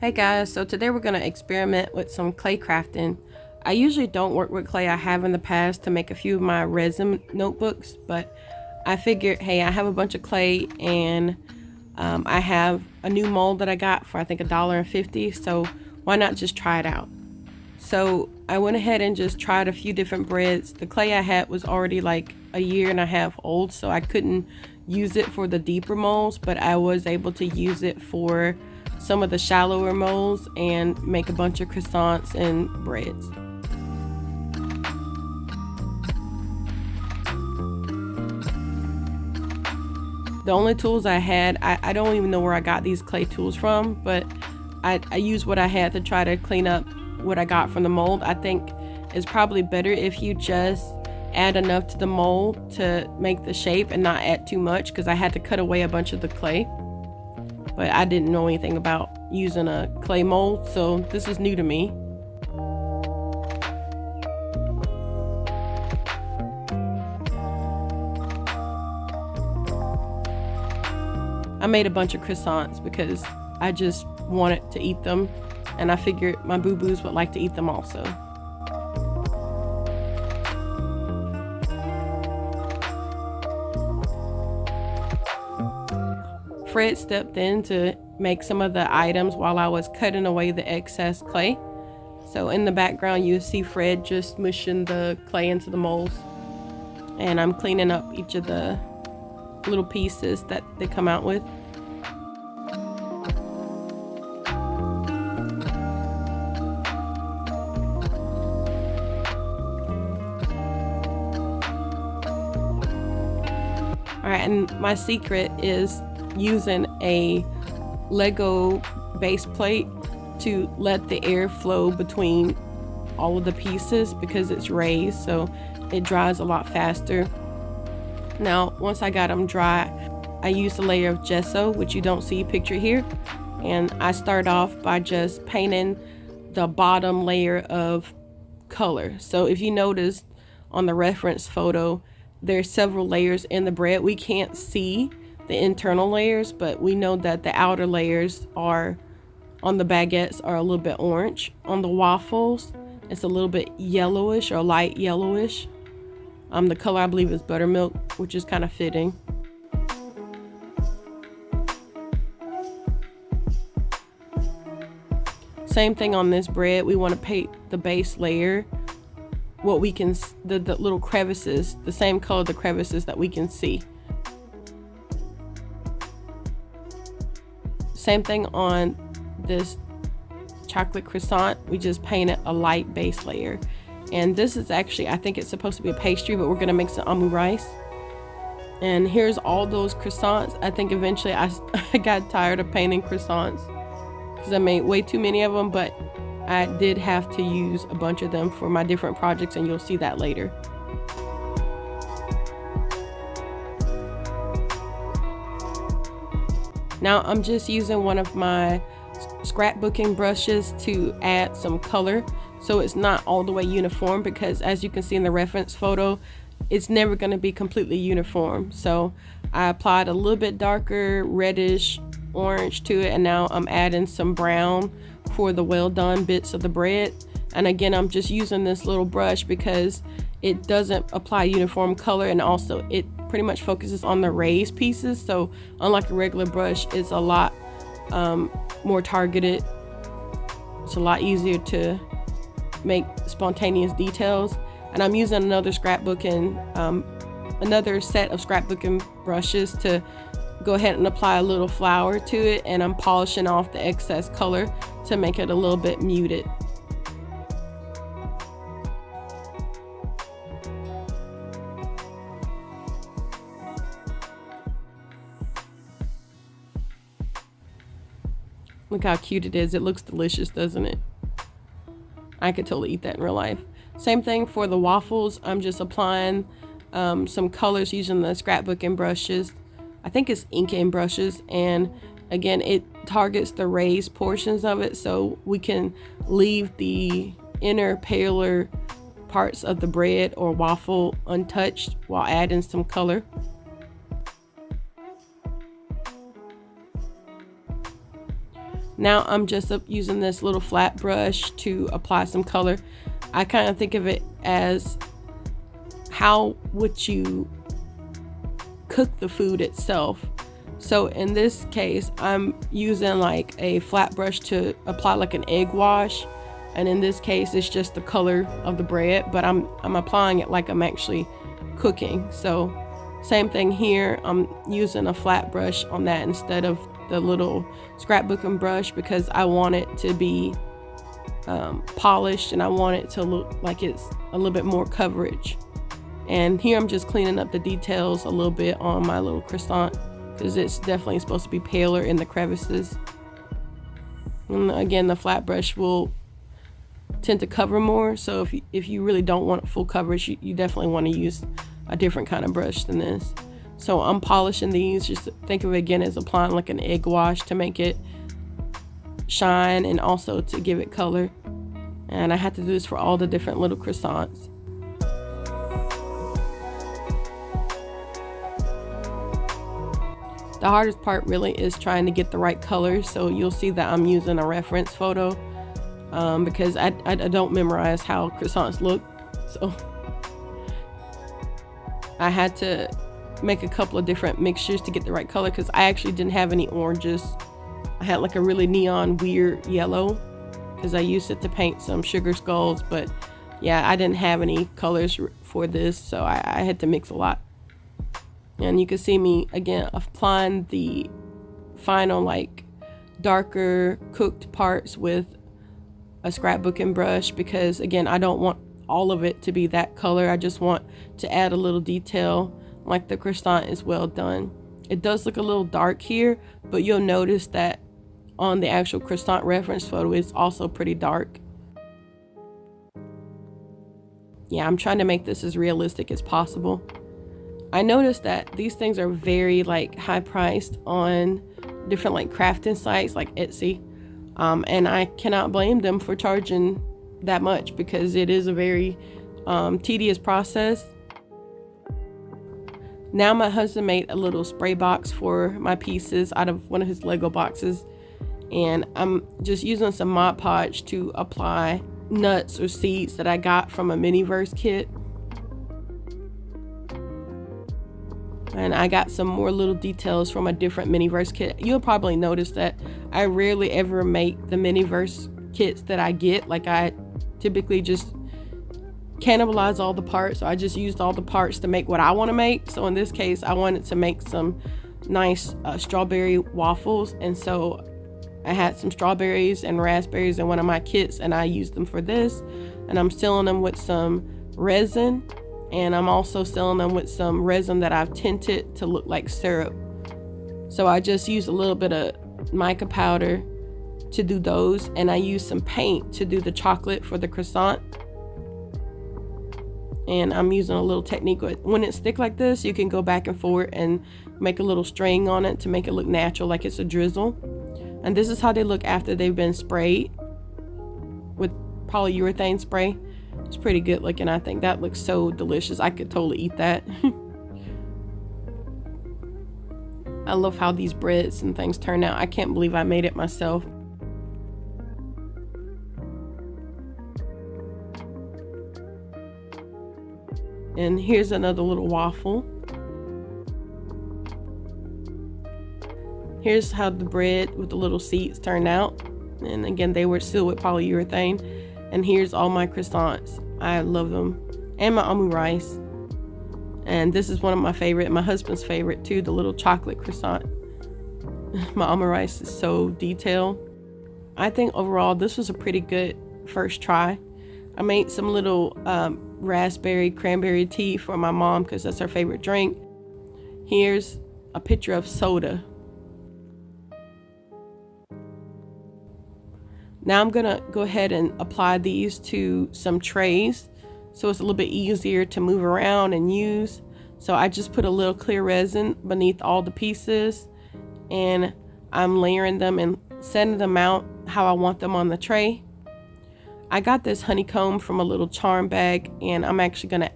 Hey guys, so today we're going to experiment with some clay crafting. I usually don't work with clay. I have in the past to make a few of my resin notebooks, but I figured, hey, I have a bunch of clay and I have a new mold that I got for I think $1.50, so why not just try it out? So I went ahead and just tried a few different breads. The clay I had was already like a year and a half old, so I couldn't use it for the deeper molds, but I was able to use it for some of the shallower molds and make a bunch of croissants and breads. The only tools I had, I don't even know where I got these clay tools from, but I used what I had to try to clean up what I got from the mold. I think it's probably better if you just add enough to the mold to make the shape and not add too much, because I had to cut away a bunch of the clay. But I didn't know anything about using a clay mold, so this is new to me. I made a bunch of croissants because I just wanted to eat them, and I figured my boo-boos would like to eat them also. Fred stepped in to make some of the items while I was cutting away the excess clay. So in the background you see Fred just mushing the clay into the molds, and I'm cleaning up each of the little pieces that they come out with. Alright, and my secret is using a Lego base plate to let the air flow between all of the pieces because it's raised, so it dries a lot faster. Now, once I got them dry, I used a layer of gesso, which you don't see pictured here, and I start off by just painting the bottom layer of color. So if you notice on the reference photo, there's several layers in the bread. We can't see the internal layers, but we know that the outer layers are on the baguettes are a little bit orange. On the waffles, it's a little bit yellowish or light yellowish. The color I believe is buttermilk, which is kind of fitting. Same thing on this bread. We want to paint the base layer, what we can, the little crevices, the same color the crevices that we can see. Same thing on this chocolate croissant. We just painted a light base layer. And this is actually, I think it's supposed to be a pastry, but we're gonna make some almond rice. And here's all those croissants. I think eventually I got tired of painting croissants because I made way too many of them, but I did have to use a bunch of them for my different projects, and you'll see that later. Now I'm just using one of my scrapbooking brushes to add some color so it's not all the way uniform, because as you can see in the reference photo, it's never going to be completely uniform. So I applied a little bit darker reddish orange to it, and now I'm adding some brown for the well done bits of the bread. And again, I'm just using this little brush because it doesn't apply uniform color, and also it pretty much focuses on the raised pieces. So unlike a regular brush, it's a lot more targeted. It's a lot easier to make spontaneous details. And I'm using another scrapbooking, another set of scrapbooking brushes to go ahead and apply a little flour to it, and I'm polishing off the excess color to make it a little bit muted. Look how cute it is. It looks delicious, doesn't it? I could totally eat that in real life. Same thing for the waffles. I'm just applying some colors using the scrapbooking brushes. I think it's inking brushes, and again, it targets the raised portions of it, so we can leave the inner paler parts of the bread or waffle untouched while adding some color. Now I'm just using this little flat brush to apply some color. I kind of think of it as how would you cook the food itself. So in this case, I'm using like a flat brush to apply like an egg wash. And in this case, it's just the color of the bread, but I'm applying it like I'm actually cooking. So same thing here, I'm using a flat brush on that instead of the little scrapbooking brush, because I want it to be polished, and I want it to look like it's a little bit more coverage. And here I'm just cleaning up the details a little bit on my little croissant, because it's definitely supposed to be paler in the crevices. And again, the flat brush will tend to cover more, so if you really don't want full coverage, you definitely want to use a different kind of brush than this. So I'm polishing these, just think of it again as applying like an egg wash to make it shine and also to give it color. And I had to do this for all the different little croissants. The hardest part really is trying to get the right color, so you'll see that I'm using a reference photo because I don't memorize how croissants look, so I had to make a couple of different mixtures to get the right color, because I actually didn't have any oranges. I had like a really neon weird yellow because I used it to paint some sugar skulls, but yeah, I didn't have any colors for this, so I had to mix a lot. And you can see me again applying the final like darker cooked parts with a scrapbooking brush, because again, I don't want all of it to be that color. I just want to add a little detail, like the croissant is well done. It does look a little dark here, but you'll notice that on the actual croissant reference photo, it's also pretty dark. Yeah, I'm trying to make this as realistic as possible. I noticed that these things are very like high priced on different like crafting sites like Etsy, and I cannot blame them for charging that much, because it is a very tedious process. Now my husband made a little spray box for my pieces out of one of his Lego boxes, and I'm just using some Mod Podge to apply nuts or seeds that I got from a Miniverse kit. And I got some more little details from a different Miniverse kit. You'll probably notice that I rarely ever make the Miniverse kits that I get. Like, I typically just cannibalize all the parts. So I just used all the parts to make what I want to make. So in this case, I wanted to make some nice strawberry waffles. And so I had some strawberries and raspberries in one of my kits, and I used them for this. And I'm sealing them with some resin. And I'm also sealing them with some resin that I've tinted to look like syrup. So I just used a little bit of mica powder to do those, and I used some paint to do the chocolate for the croissant. And I'm using a little technique. When it's thick like this, you can go back and forth and make a little string on it to make it look natural, like it's a drizzle. And this is how they look after they've been sprayed with polyurethane spray. It's pretty good looking. I think that looks so delicious. I could totally eat that. I love how these breads and things turn out. I can't believe I made it myself. And here's another little waffle. Here's how the bread with the little seeds turned out. And again, they were sealed with polyurethane. And here's all my croissants. I love them. And my omu rice. And this is one of my favorite, my husband's favorite too, the little chocolate croissant. My omu rice is so detailed. I think overall this was a pretty good first try. I made some little raspberry cranberry tea for my mom because that's her favorite drink. Here's a picture of soda. Now I'm gonna go ahead and apply these to some trays so it's a little bit easier to move around and use. So I just put a little clear resin beneath all the pieces, and I'm layering them and setting them out how I want them on the tray. I got this honeycomb from a little charm bag, and I'm actually gonna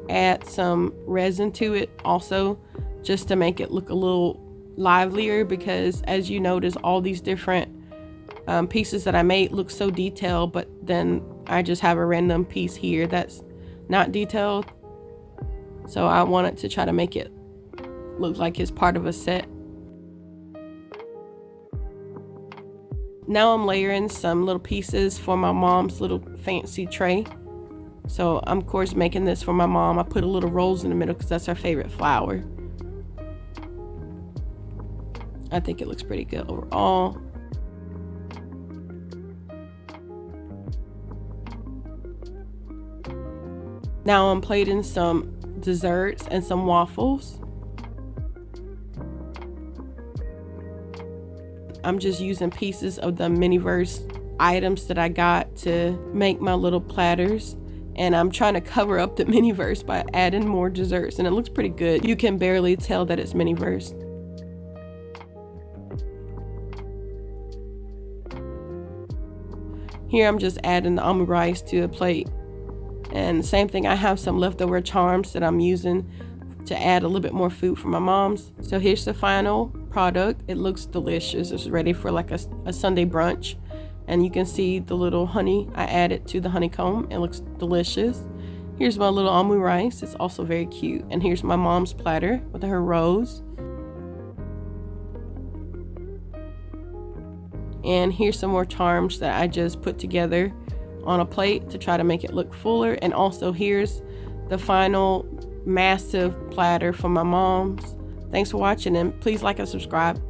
add some resin to it also, just to make it look a little livelier, because as you notice, all these different pieces that I made look so detailed, but then I just have a random piece here that's not detailed. So I wanted to try to make it look like it's part of a set. Now I'm layering some little pieces for my mom's little fancy tray. So I'm of course making this for my mom. I put a little rose in the middle because that's her favorite flower. I think it looks pretty good overall. Now I'm plating some desserts and some waffles. I'm just using pieces of the Miniverse items that I got to make my little platters. And I'm trying to cover up the Miniverse by adding more desserts. And it looks pretty good. You can barely tell that it's Miniverse. Here I'm just adding the almond rice to a plate. And same thing, I have some leftover charms that I'm using to add a little bit more food for my mom's. So here's the final product. It looks delicious. It's ready for like a Sunday brunch. And you can see the little honey I added to the honeycomb. It looks delicious. Here's my little almond rice. It's also very cute. And here's my mom's platter with her rose. And here's some more charms that I just put together on a plate to try to make it look fuller. And also here's the final massive platter for my mom's. Thanks for watching, and please like and subscribe.